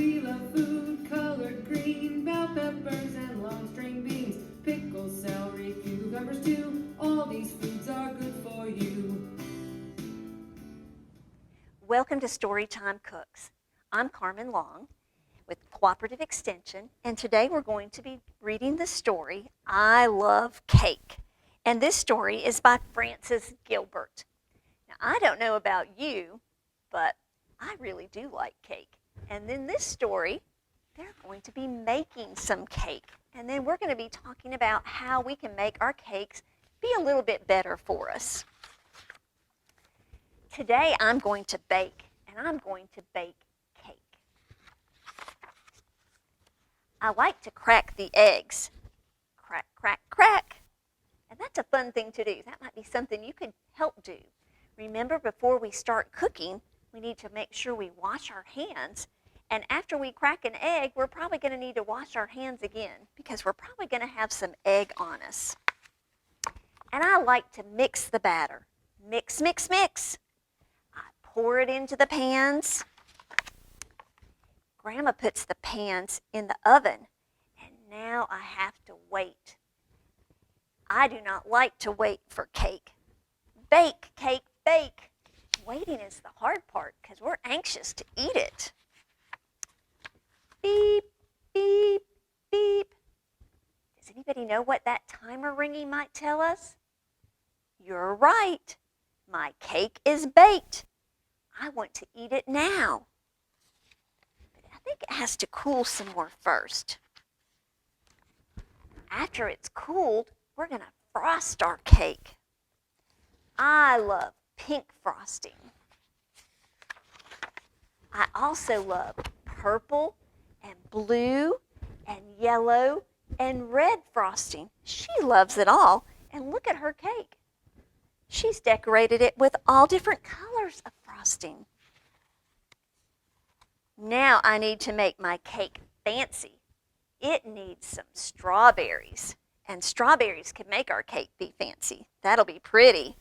we love food, colored green, bell peppers and long string beans, pickles, celery, cucumbers too. All these foods are good for you. Welcome to Storytime Cooks. I'm Carmen Long with Cooperative Extension, and today we're going to be reading the story, I Love Cake. And this story is by Frances Gilbert. Now, I don't know about you, but I really do like cake. And in this story, they're going to be making some cake. And then we're going to be talking about how we can make our cakes be a little bit better for us. Today I'm going to bake, and I'm going to bake cake. I like to crack the eggs. Crack, crack, crack. And that's a fun thing to do. That might be something you could help do. Remember, before we start cooking, we need to make sure we wash our hands. And after we crack an egg, we're probably going to need to wash our hands again because we're probably going to have some egg on us. And I like to mix the batter. Mix, mix, mix. I pour it into the pans. Grandma puts the pans in the oven, and now I have to wait. I do not like to wait for cake. Bake, cake, bake. Waiting is the hard part because we're anxious to eat it. Beep, beep, beep. Does anybody know what that timer ringing might tell us? You're right. My cake is baked. I want to eat it now. But I think it has to cool some more first. After it's cooled, we're going to frost our cake. I love pink frosting. I also love purple and blue and yellow and red frosting. She loves it all. And look at her cake. She's decorated it with all different colors of frosting. Now I need to make my cake fancy. It needs some strawberries. And strawberries can make our cake be fancy. That'll be pretty.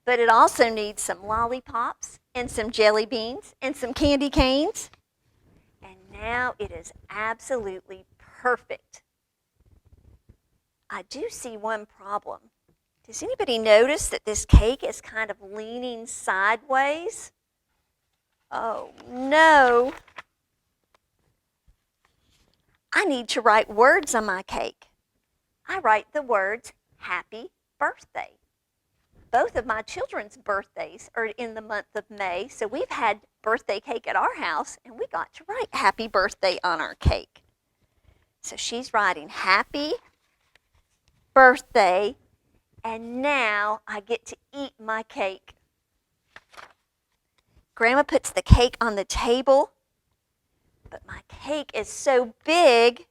But it also needs some lollipops and some jelly beans and some candy canes. And now it is absolutely perfect. I do see one problem. Does anybody notice that this cake is kind of leaning sideways? Oh no. I need to write words on my cake. I write the words, Happy Birthday. Both of my children's birthdays are in the month of May, so we've had birthday cake at our house, and we got to write Happy Birthday on our cake. So she's writing Happy Birthday, and now I get to eat my cake. Grandma puts the cake on the table, but my cake is so big,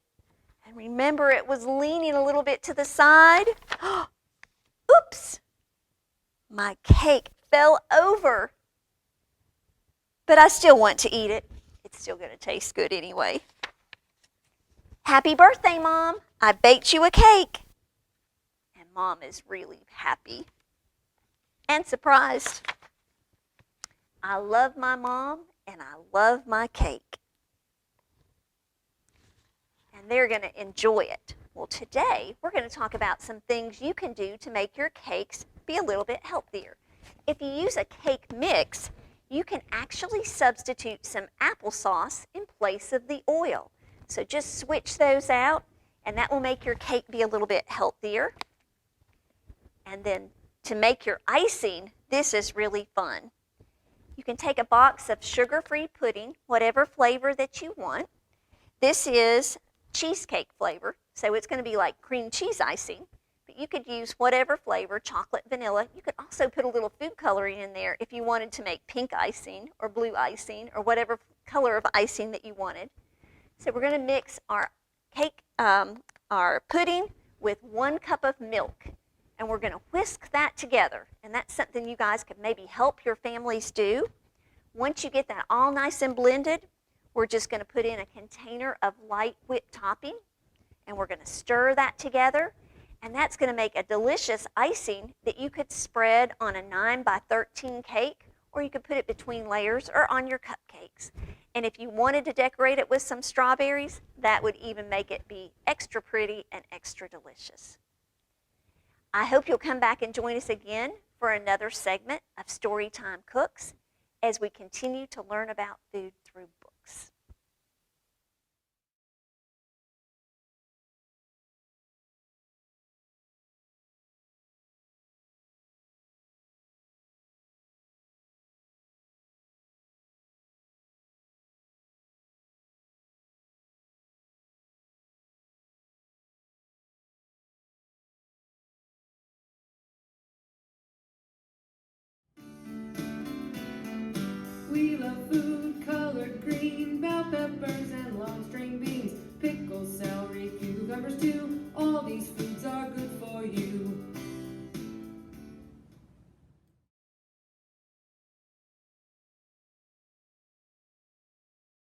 and remember it was leaning a little bit to the side. Oops! My cake fell over. But I still want to eat it. It's still going to taste good anyway. Happy birthday, Mom. I baked you a cake. And Mom is really happy and surprised. I love my mom and I love my cake. And they're going to enjoy it. Well, today we're going to talk about some things you can do to make your cakes be a little bit healthier. If you use a cake mix, you can actually substitute some applesauce in place of the oil. So just switch those out, and that will make your cake be a little bit healthier. And then to make your icing, this is really fun. You can take a box of sugar-free pudding, whatever flavor that you want. This is cheesecake flavor, so it's going to be like cream cheese icing. But you could use whatever flavor, chocolate, vanilla. You could also put a little food coloring in there if you wanted to make pink icing or blue icing or whatever color of icing that you wanted. So we're going to mix our cake, our pudding with 1 cup of milk. And we're going to whisk that together. And that's something you guys could maybe help your families do. Once you get that all nice and blended, we're just going to put in a container of light whipped topping. And we're going to stir that together. And that's going to make a delicious icing that you could spread on a 9 by 13 cake or you could put it between layers or on your cupcakes. And if you wanted to decorate it with some strawberries, that would even make it be extra pretty and extra delicious. I hope you'll come back and join us again for another segment of Storytime Cooks as we continue to learn about food through books. We love food colored green, bell peppers and long string beans, pickles, celery, cucumbers too. All these foods are good